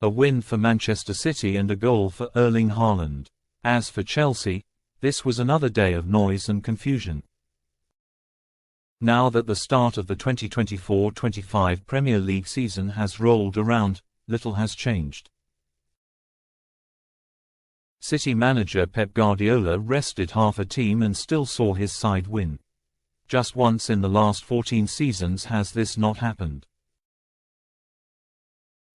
A win for Manchester City and a goal for Erling Haaland. As for Chelsea, this was another day of noise and confusion. Now that the start of the 2024-25 Premier League season has rolled around, little has changed. City manager Pep Guardiola rested half a team and still saw his side win. Just once in the last 14 seasons has this not happened.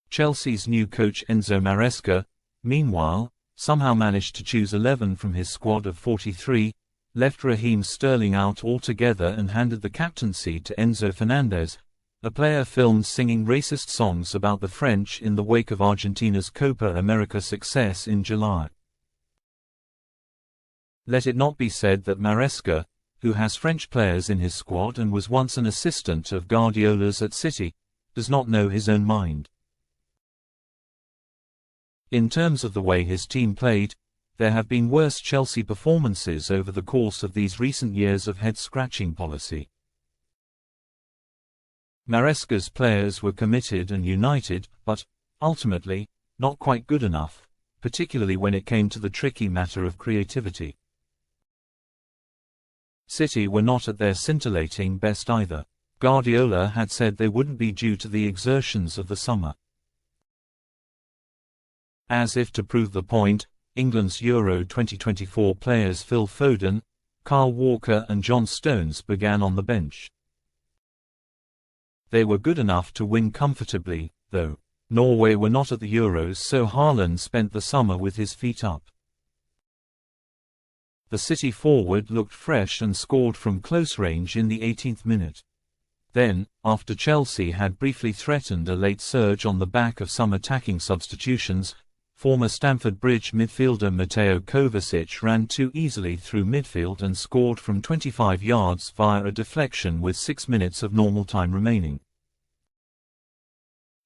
Chelsea's new coach Enzo Maresca, meanwhile, somehow managed to choose 11 from his squad of 43, left Raheem Sterling out altogether and handed the captaincy to Enzo Fernandez, a player filmed singing racist songs about the French in the wake of Argentina's Copa America success in July. Let it not be said that Maresca, who has French players in his squad and was once an assistant of Guardiola's at City, does not know his own mind. In terms of the way his team played, there have been worse Chelsea performances over the course of these recent years of head-scratching policy. Maresca's players were committed and united, but, ultimately, not quite good enough, particularly when it came to the tricky matter of creativity. City were not at their scintillating best either. Guardiola had said they wouldn't be due to the exertions of the summer. As if to prove the point, England's Euro 2024 players Phil Foden, Kyle Walker and John Stones began on the bench. They were good enough to win comfortably, though. Norway were not at the Euros, so Haaland spent the summer with his feet up. The City forward looked fresh and scored from close range in the 18th minute. Then, after Chelsea had briefly threatened a late surge on the back of some attacking substitutions, former Stamford Bridge midfielder Mateo Kovacic ran too easily through midfield and scored from 25 yards via a deflection with 6 minutes of normal time remaining.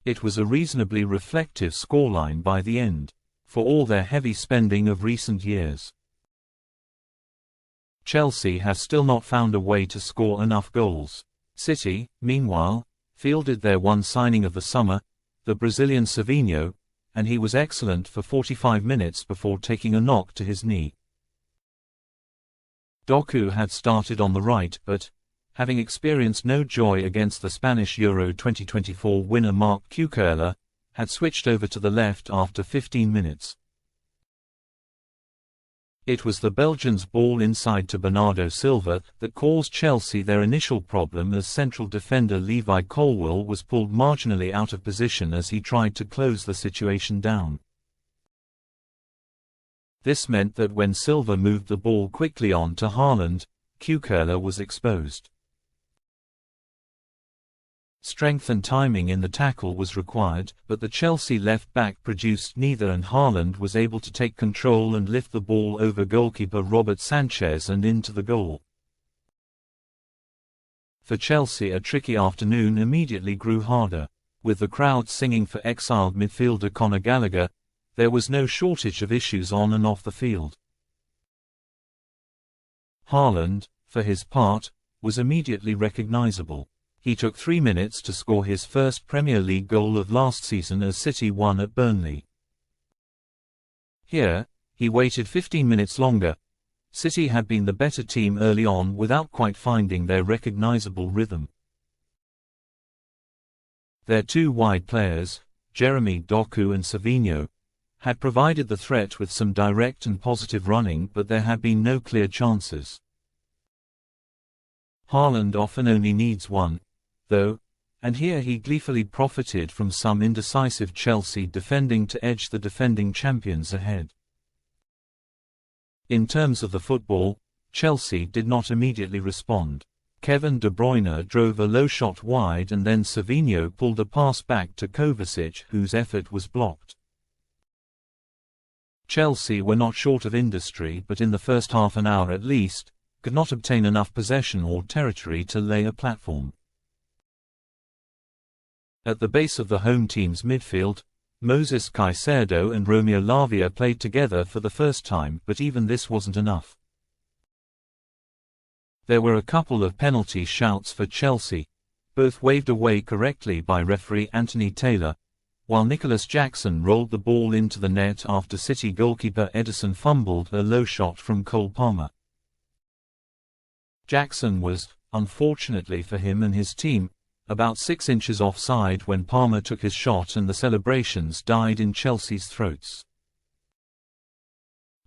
It was a reasonably reflective scoreline by the end, for all their heavy spending of recent years. Chelsea have still not found a way to score enough goals. City, meanwhile, fielded their one signing of the summer, the Brazilian Savinho, and he was excellent for 45 minutes before taking a knock to his knee. Doku had started on the right but, having experienced no joy against the Spanish Euro 2024 winner Marc Cucurella, had switched over to the left after 15 minutes. It was the Belgians' ball inside to Bernardo Silva that caused Chelsea their initial problem, as central defender Levi Colwill was pulled marginally out of position as he tried to close the situation down. This meant that when Silva moved the ball quickly on to Haaland, Cucurella was exposed. Strength and timing in the tackle was required, but the Chelsea left-back produced neither, and Haaland was able to take control and lift the ball over goalkeeper Robert Sanchez and into the goal. For Chelsea, a tricky afternoon immediately grew harder. With the crowd singing for exiled midfielder Conor Gallagher, there was no shortage of issues on and off the field. Haaland, for his part, was immediately recognisable. He took 3 minutes to score his first Premier League goal of last season as City won at Burnley. Here, he waited 15 minutes longer. City had been the better team early on without quite finding their recognisable rhythm. Their two wide players, Jeremy Doku and Savinho, had provided the threat with some direct and positive running, but there had been no clear chances. Haaland often only needs one, though, and here he gleefully profited from some indecisive Chelsea defending to edge the defending champions ahead. In terms of the football, Chelsea did not immediately respond. Kevin De Bruyne drove a low shot wide and then Savinho pulled a pass back to Kovacic, whose effort was blocked. Chelsea were not short of industry, but in the first half an hour at least, could not obtain enough possession or territory to lay a platform. At the base of the home team's midfield, Moses Caicedo and Romeo Lavia played together for the first time, but even this wasn't enough. There were a couple of penalty shouts for Chelsea, both waved away correctly by referee Anthony Taylor, while Nicholas Jackson rolled the ball into the net after City goalkeeper Ederson fumbled a low shot from Cole Palmer. Jackson was, unfortunately for him and his team, about 6 inches offside when Palmer took his shot and the celebrations died in Chelsea's throats.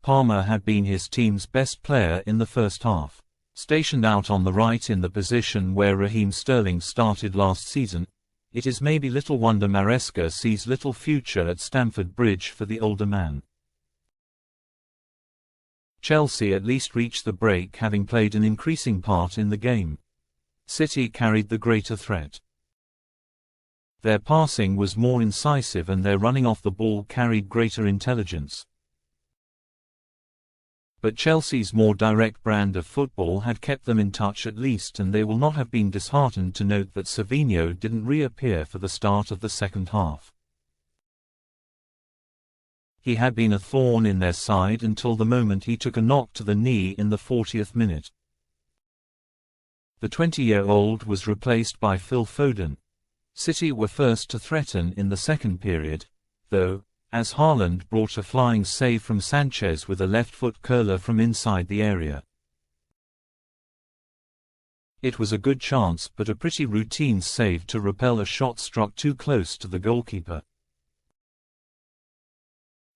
Palmer had been his team's best player in the first half. Stationed out on the right in the position where Raheem Sterling started last season, it is maybe little wonder Maresca sees little future at Stamford Bridge for the older man. Chelsea at least reached the break, having played an increasing part in the game. City carried the greater threat. Their passing was more incisive and their running off the ball carried greater intelligence. But Chelsea's more direct brand of football had kept them in touch at least, and they will not have been disheartened to note that Savinho didn't reappear for the start of the second half. He had been a thorn in their side until the moment he took a knock to the knee in the 40th minute. The 20-year-old was replaced by Phil Foden. City were first to threaten in the second period, though, as Haaland brought a flying save from Sanchez with a left-foot curler from inside the area. It was a good chance but a pretty routine save to repel a shot struck too close to the goalkeeper.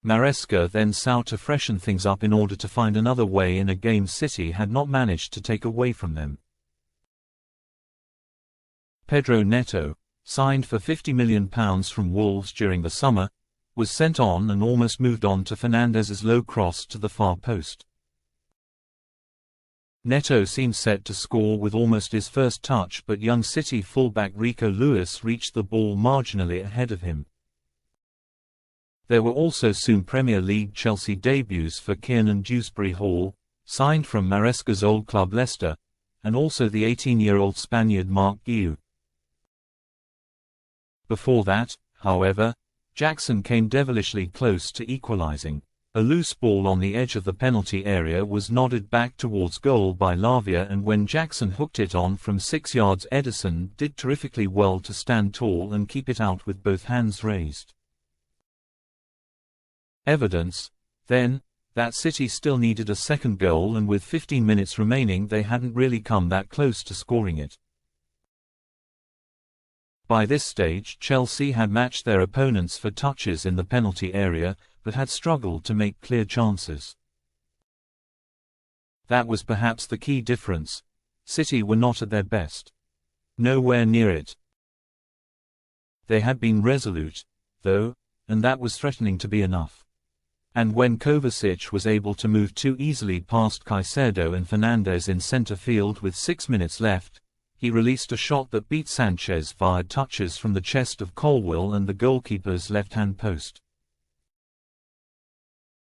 Maresca then sought to freshen things up in order to find another way in a game City had not managed to take away from them. Pedro Neto, signed for £50 million from Wolves during the summer, was sent on and almost moved on to Fernandez's low cross to the far post. Neto seemed set to score with almost his first touch, but young City fullback Rico Lewis reached the ball marginally ahead of him. There were also soon Premier League Chelsea debuts for Kiernan Dewsbury-Hall, signed from Maresca's old club Leicester, and also the 18-year-old Spaniard Marc Guiu. Before that, however, Jackson came devilishly close to equalizing. A loose ball on the edge of the penalty area was nodded back towards goal by Lavia, and when Jackson hooked it on from 6 yards, Ederson did terrifically well to stand tall and keep it out with both hands raised. Evidence, then, that City still needed a second goal, and with 15 minutes remaining they hadn't really come that close to scoring it. By this stage Chelsea had matched their opponents for touches in the penalty area, but had struggled to make clear chances. That was perhaps the key difference. City were not at their best. Nowhere near it. They had been resolute, though, and that was threatening to be enough. And when Kovacic was able to move too easily past Caicedo and Fernandez in centre field with 6 minutes left, he released a shot that beat Sanchez via touches from the chest of Colwill and the goalkeeper's left-hand post.